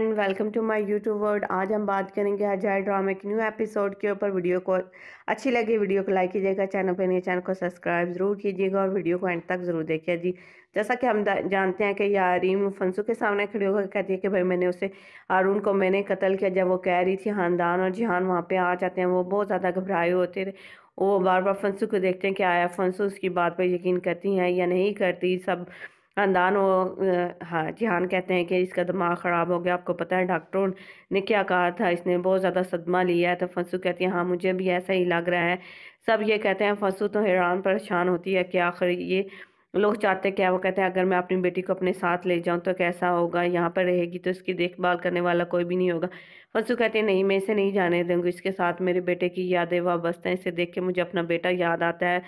Friend, welcome to my YouTube world. आज हम बात करेंगे अजय ड्रामे के न्यू एपिसोड के ऊपर। वीडियो को अच्छी लगी वीडियो को लाइक कीजिएगा, चैनल पर नए चैनल को सब्सक्राइब ज़रूर कीजिएगा और वीडियो को एंड तक ज़रूर देखिए जी। जैसा कि हम जानते हैं कि यारीम फंसू के सामने खड़ी होकर कहती है कि भाई मैंने उसे हारून को मैंने कत्ल किया। जब वो कह रही थी खानदान और जिहान वहाँ पे आ जाते हैं, वो बहुत ज़्यादा घबराए होते थे। वो बार बार फंसू को देखते हैं कि आया फंसू उसकी बात पर यकीन करती हैं या नहीं करती। सब खानदान वो हाँ जिहान कहते हैं कि इसका दिमाग ख़राब हो गया। आपको पता है डॉक्टरों ने क्या कहा था, इसने बहुत ज़्यादा सदमा लिया है। तो फंसू कहती है हाँ मुझे भी ऐसा ही लग रहा है। सब ये कहते हैं। फंसू तो हैरान परेशान होती है कि आखिर ये लोग चाहते क्या। वो कहते हैं अगर मैं अपनी बेटी को अपने साथ ले जाऊं तो कैसा होगा, यहाँ पर रहेगी तो इसकी देखभाल करने वाला कोई भी नहीं होगा। फंसू कहते हैं नहीं मैं इसे नहीं जाने दूंगी, इसके साथ मेरे बेटे की यादें वाबस्ता हैं, इसे देख के मुझे अपना बेटा याद आता है।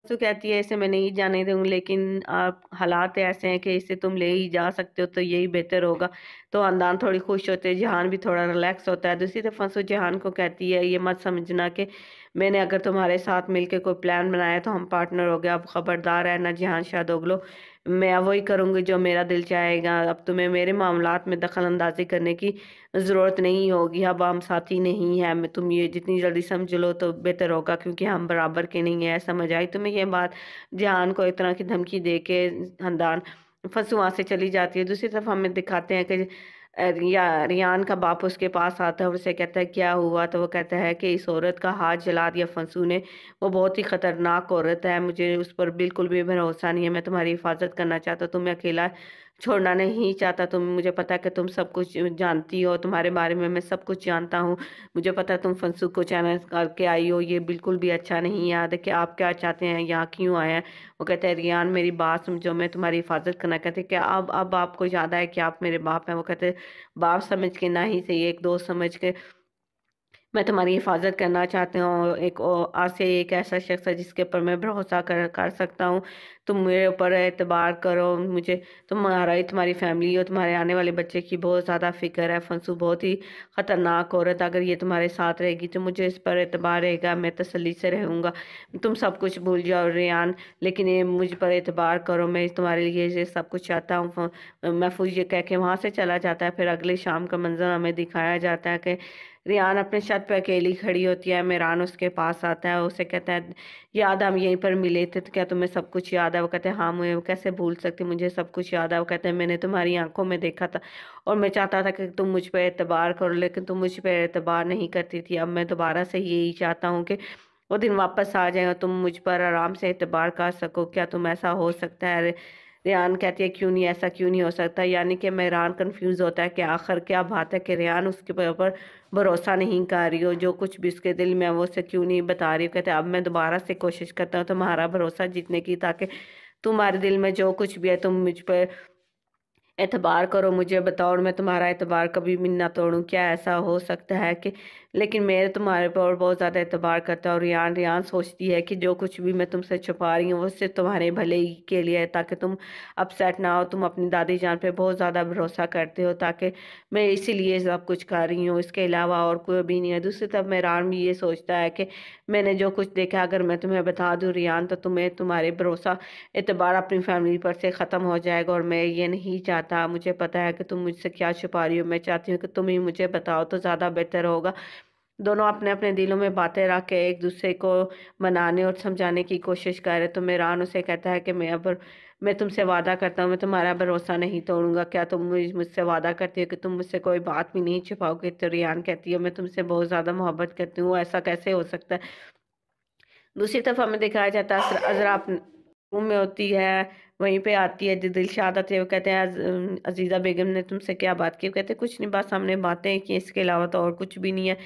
तो कहती है इसे मैं नहीं जाने दूंगी, लेकिन आप हालात ऐसे हैं कि इसे तुम ले ही जा सकते हो तो यही बेहतर होगा। तो खानदान थोड़ी खुश होते हैं, जहान भी थोड़ा रिलैक्स होता है। दूसरी तरफ फंसू जहान को कहती है ये मत समझना कि मैंने अगर तुम्हारे साथ मिलके कोई प्लान बनाया तो हम पार्टनर हो गए। अब खबरदार है ना जहान शादोगलो, मैं वही करूंगी जो मेरा दिल चाहेगा। अब तुम्हें मेरे मामलात में दखल अंदाजी करने की ज़रूरत नहीं होगी। अब हम साथी नहीं हैं, मैं तुम ये जितनी जल्दी समझ लो तो बेहतर होगा, क्योंकि हम बराबर के नहीं हैं। समझ आई तुम्हें ये बात। जहान को एक तरह की धमकी दे के खानदान फंसू वहाँ से चली जाती है। दूसरी तरफ हमें दिखाते हैं कि या रियान का बाप उसके पास आता है और उसे कहता है क्या हुआ। तो वो कहता है कि इस औरत का हाथ जला दिया फंसू ने, वो बहुत ही खतरनाक औरत है, मुझे उस पर बिल्कुल भी भरोसा नहीं है। मैं तुम्हारी हिफाजत करना चाहता हूँ, तुम्हें अकेला छोड़ना नहीं चाहता। तुम मुझे पता है कि तुम सब कुछ जानती हो, तुम्हारे बारे में मैं सब कुछ जानता हूँ। मुझे पता है तुम फंसू को चैलेंज करके आई हो, ये बिल्कुल भी अच्छा नहीं याद है कि आप क्या चाहते हैं, यहाँ क्यों आए हैं। वो कहते हैं रियान मेरी बात समझो, मैं तुम्हारी हिफाजत करना। कहते हैं कि अब आपको याद है कि आप मेरे बाप हैं। वो कहते हैं बाप समझ के ना ही सही, एक दोस्त समझ के मैं तुम्हारी हिफाजत करना चाहती हूँ। आसिया एक ऐसा शख्स है जिसके ऊपर मैं भरोसा कर सकता हूँ। तुम मेरे ऊपर एतबार करो, मुझे तुम्हारी फैमिली और तुम्हारे आने वाले बच्चे की बहुत ज़्यादा फिक्र है। फंसू बहुत ही ख़तरनाक औरत, अगर ये तुम्हारे साथ रहेगी तो मुझे इस पर एतबार रहेगा, मैं तसल्ली से रहूँगा। तुम सब कुछ भूल जाओ रेयान, लेकिन ये मुझ पर एतबार करो, मैं तुम्हारे लिए ये सब कुछ चाहता हूँ। महफूज ये कह के वहाँ से चला जाता है। फिर अगले शाम का मंजर हमें दिखाया जाता है कि रियान अपने छत पे अकेली खड़ी होती है। मेहरान उसके पास आता है, उसे कहता है याद हम यहीं पर मिले थे, तो क्या तुम्हें सब कुछ याद है। वो कहते हैं हाँ मुझे कैसे भूल सकती, मुझे सब कुछ याद है। वो कहते हैं मैंने तुम्हारी आंखों में देखा था और मैं चाहता था कि तुम मुझ पर एतबार करो, लेकिन तुम मुझ पर एतबार नहीं करती थी। अब मैं दोबारा से यही चाहता हूँ कि वो दिन वापस आ जाए और तुम मुझ पर आराम से एतबार कर सको। क्या तुम ऐसा हो सकता है। रेहान कहती है क्यों नहीं, ऐसा क्यों नहीं हो सकता। यानी कि मेहरान कंफ्यूज होता है कि आखिर क्या बात है कि रेहान उसके ऊपर भरोसा नहीं कर रही हो, जो कुछ भी उसके दिल में है वो उसे क्यों नहीं बता रही हो। कहते हैं अब मैं दोबारा से कोशिश करता हूँ तुम्हारा भरोसा जीतने की, ताकि तुम्हारे दिल में जो कुछ भी है तुम मुझ पर एतबार करो, मुझे बताओ और मैं तुम्हारा एतबार कभी भी ना तोड़ूं। क्या ऐसा हो सकता है कि लेकिन मेरे तुम्हारे पर बहुत ज़्यादा एतबार करता है। और रियान रियान सोचती है कि जो कुछ भी मैं तुमसे छुपा रही हूँ वो सिर्फ तुम्हारे भले ही के लिए है, ताकि तुम अपसेट ना हो। तुम अपनी दादी जान पे बहुत ज़्यादा भरोसा करते हो, ताकि मैं इसीलिए सब कुछ कर रही हूँ, इसके अलावा और कोई भी नहीं है। दूसरी तरफ मेहरान भी ये सोचता है कि मैंने जो कुछ देखा अगर मैं तुम्हें बता दूँ रियान, तो तुम्हें तुम्हारे भरोसा एतबार अपनी फैमिली पर से ख़त्म हो जाएगा और मैं ये नहीं चाहता। मुझे पता है कि तुम मुझसे क्या छुपा रही हो, मैं चाहती हूँ कि तुम ही मुझे बताओ तो ज़्यादा बेहतर होगा। दोनों अपने अपने दिलों में बातें रख के एक दूसरे को मनाने और समझाने की कोशिश कर रहे। तो मेहरान उसे कहता है कि मैं तुमसे वादा करता हूँ मैं तुम्हारा भरोसा नहीं तोड़ूंगा। क्या तुम मुझसे वादा करती हो कि तुम मुझसे कोई बात भी नहीं छुपाओगे। तो रियान कहती है मैं तुमसे बहुत ज़्यादा मोहब्बत करती हूँ, ऐसा कैसे हो सकता है। दूसरी तरफ हमें दिखाया जाता है अज़रा रूम में होती है, वहीं पे आती है दिलशाद आती है। वो कहते हैं अजीज़ा बेगम ने तुमसे क्या बात की। वो कहते हैं कुछ नहीं, बस हमने बातें की, इसके अलावा तो और कुछ भी नहीं है।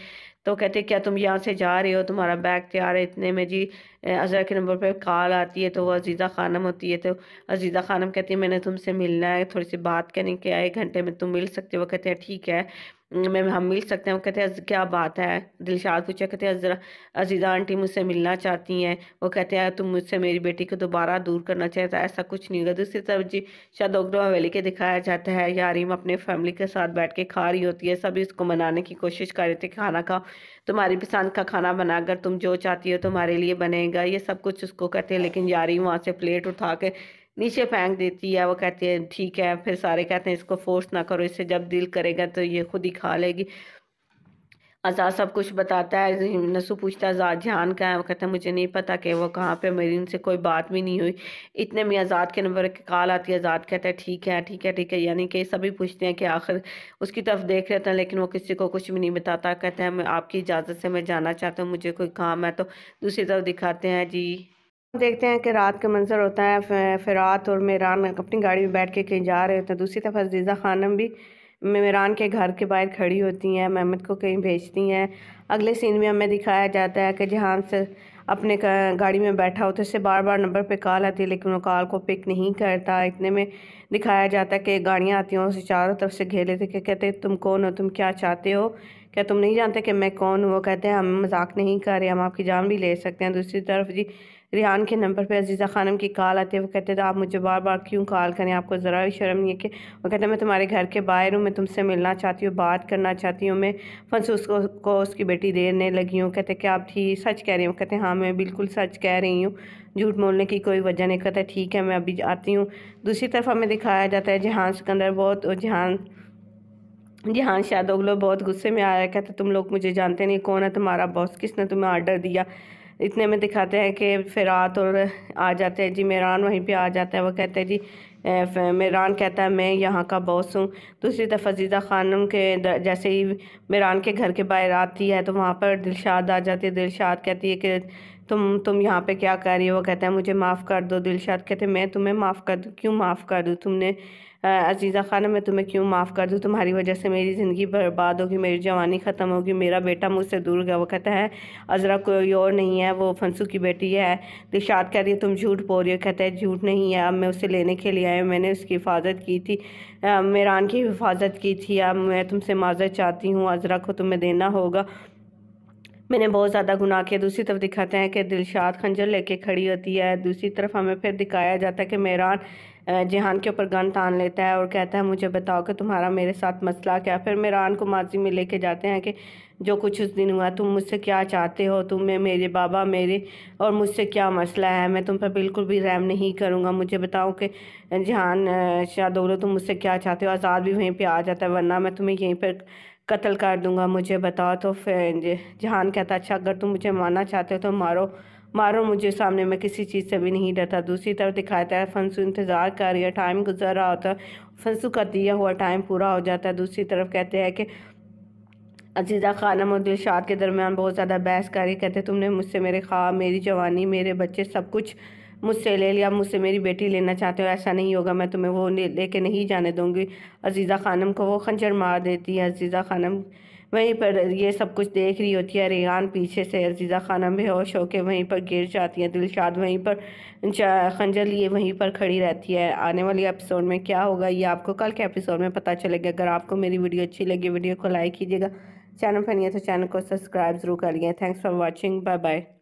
तो कहते हैं क्या तुम यहाँ से जा रहे हो, तुम्हारा बैग तैयार है। इतने में जी अज़रा के नंबर पर कॉल आती है, तो वो अजीज़ा खानम होती है। तो अजीज़ा खानम कहती है मैंने तुमसे मिलना है, थोड़ी सी बात करने के, 1 घंटे में तुम मिल सकते हो। वो कहते हैं ठीक है मैं हम मिल सकते हैं। वो कहते हैं क्या बात है। दिलशाद पूछा, कहते हैं अज़रा अजीज़ा आंटी मुझसे मिलना चाहती हैं। वो कहते हैं तुम मुझसे मेरी बेटी को दोबारा दूर करना चाहता है, ऐसा कुछ नहीं होगा। दूसरी तरफ जी शादोगलो हवेली के दिखाया जाता है, यारीम अपने फैमिली के साथ बैठ के खा रही होती है। सभी उसको मनाने की कोशिश कर रहे थे, खाना खाओ, तुम्हारी पसंद का खाना बना, अगर तुम जो चाहती हो तुम्हारे लिए बनेगा, ये सब कुछ उसको कहते हैं। लेकिन यारीम वहाँ से प्लेट उठा के नीचे फेंक देती है। वो कहती है ठीक है, फिर सारे कहते हैं इसको फोर्स ना करो, इससे जब दिल करेगा तो ये खुद ही खा लेगी। आज़ाद सब कुछ बताता है। नसु पूछता है आज़ाद जहान का है, वो कहता है मुझे नहीं पता कि वो कहाँ पे, मेरी उनसे कोई बात भी नहीं हुई। इतने में आज़ाद के नंबर की कॉल आती है। आज़ाद कहता है ठीक है ठीक है ठीक है, यानी कि सभी पूछते हैं कि आखिर उसकी तरफ देख रहे थे, लेकिन वो किसी को कुछ भी नहीं बताता। कहता है मैं आपकी इजाज़त से मैं जाना चाहता हूँ, मुझे कोई काम है। तो दूसरी तरफ दिखाते हैं जी, देखते हैं कि रात का मंजर होता है। फ़िरात और मेहरान अपनी गाड़ी में बैठ के कहीं जा रहे होते हैं। दूसरी तरफ अज़ीज़ा खानम भी मेहरान के घर के बाहर खड़ी होती हैं, मेहमद को कहीं भेजती हैं। अगले सीन में हमें दिखाया जाता है कि जहान से अपने गाड़ी में बैठा होता है, उससे बार बार नंबर पे कॉल आती है, लेकिन वो कॉल को पिक नहीं करता। इतने में दिखाया जाता है कि गाड़ियाँ आती हैं, उसे चारों तरफ से घेर लेते, कि कहते तुम कौन हो, तुम क्या चाहते हो, क्या तुम नहीं जानते कि मैं कौन हूँ। वो कहते हैं हम मजाक नहीं कर रहे, हम आपकी जान भी ले सकते हैं। दूसरी तरफ जी, रिहान के नंबर पे अजीज़ा खानम की कॉल आती है। वो कहते थे आप मुझे बार बार क्यों कॉल करें, आपको ज़रा भी शर्म नहीं है कि। वो कहते हैं मैं तुम्हारे घर के बाहर हूँ, मैं तुमसे मिलना चाहती हूँ, बात करना चाहती हूँ। मैं फंसूस को उसकी बेटी देने लगी हूँ। कहते क्या आप ठीक सच कह रही हूँ। कहते हाँ मैं बिल्कुल सच कह रही हूँ, झूठ बोलने की कोई वजह नहीं। कहता ठीक है मैं अभी आती हूँ। दूसरी तरफ हमें दिखाया जाता है जहान सिकंदर बहुत जहान शाहदोगलो बहुत गुस्से में आया। कहते तुम लोग मुझे जानते नहीं, कौन है तुम्हारा बॉस, किसने तुम्हें ऑर्डर दिया। इतने में दिखाते हैं कि फ़िरात और आ जाते हैं जी, मेहरान वहीं पे आ जाता है। वो कहते हैं जी मेहरान कहता है मैं यहाँ का बॉस हूँ। दूसरी तरफ अज़ीज़ा खानम के जैसे ही मेहरान के घर के बाहर आती है तो वहाँ पर दिलशाद आ जाती है। दिलशाद कहती है कि तुम यहाँ पे क्या कर रही हो। वो कहता है मुझे माफ़ कर दो। दिलशाद कहते मैं तुम्हें माफ़ कर दूँ, क्यों माफ़ कर दूँ तुमने अज़ीज़ा खानम, मैं तुम्हें क्यों माफ़ कर दूँ, तुम्हारी वजह से मेरी ज़िंदगी बर्बाद होगी, मेरी जवानी ख़त्म होगी, मेरा बेटा मुझसे दूर गया। वो कहता है अज़रा कोई और नहीं है, वो फंसू की बेटी है। दिलशाद कह रही है तुम झूठ बोल रही हो। कहता है झूठ नहीं है, अब मैं उसे लेने के लिए आया, मैंने उसकी हिफाजत की थी, मेहरान की हिफाजत की थी, अब मैं तुमसे माज़रत चाहती हूँ, अज़रा को तुम्हें देना होगा, मैंने बहुत ज़्यादा गुनाह किया। दूसरी तरफ दिखाते हैं कि दिलशाद खंजर लेके खड़ी होती है। दूसरी तरफ हमें फिर दिखाया जाता है कि मेहरान जहान के ऊपर गन तान लेता है और कहता है मुझे बताओ कि तुम्हारा मेरे साथ मसला क्या। फिर मेहरान को माजी में लेके जाते हैं कि जो कुछ उस दिन हुआ, तुम मुझसे क्या चाहते हो, तुम्हें मेरे बाबा मेरे और मुझसे क्या मसला है, मैं तुम पर बिल्कुल भी रहम नहीं करूँगा, मुझे बताओ कि जहान शाहदोगलो तुम मुझसे क्या चाहते हो। आज़ाद भी वहीं पर आ जाता है, वरना मैं तुम्हें यहीं पर कत्ल कर दूंगा, मुझे बताओ। तो फिर जहान कहता अच्छा अगर तुम मुझे मारना चाहते हो तो मारो मारो मुझे, सामने मैं किसी चीज़ से भी नहीं डरता। दूसरी तरफ दिखाता है फंसू इंतज़ार कर रही है, टाइम गुजर रहा होता है, फंसू का दिया हुआ टाइम पूरा हो जाता है। दूसरी तरफ कहते हैं कि अज़ीज़ा खानम और दिलशाद के दरमियान बहुत ज़्यादा बहस कर रही। कहते तुमने मुझसे मेरे ख्वाब, मेरी जवानी, मेरे बच्चे सब कुछ मुझसे ले लिया, मुझसे मेरी बेटी लेना चाहते हो, ऐसा नहीं होगा, मैं तुम्हें वो लेके नहीं जाने दूंगी। अज़ीज़ा खानम को वो खंजर मार देती है। अज़ीज़ा खानम वहीं पर ये सब कुछ देख रही होती है। रेहान पीछे से, अज़ीज़ा खानम बेहोश होकर वहीं पर गिर जाती है। दिलशाद वहीं पर खंजर लिए वहीं पर खड़ी रहती है। आने वाली एपिसोड में क्या होगा ये आपको कल के एपिसोड में पता चलेगा। अगर आपको मेरी वीडियो अच्छी लगी, वीडियो को लाइक कीजिएगा, चैनल पर नहीं है तो चैनल को सब्सक्राइब जरूर करिए। Thanks for watching, bye bye.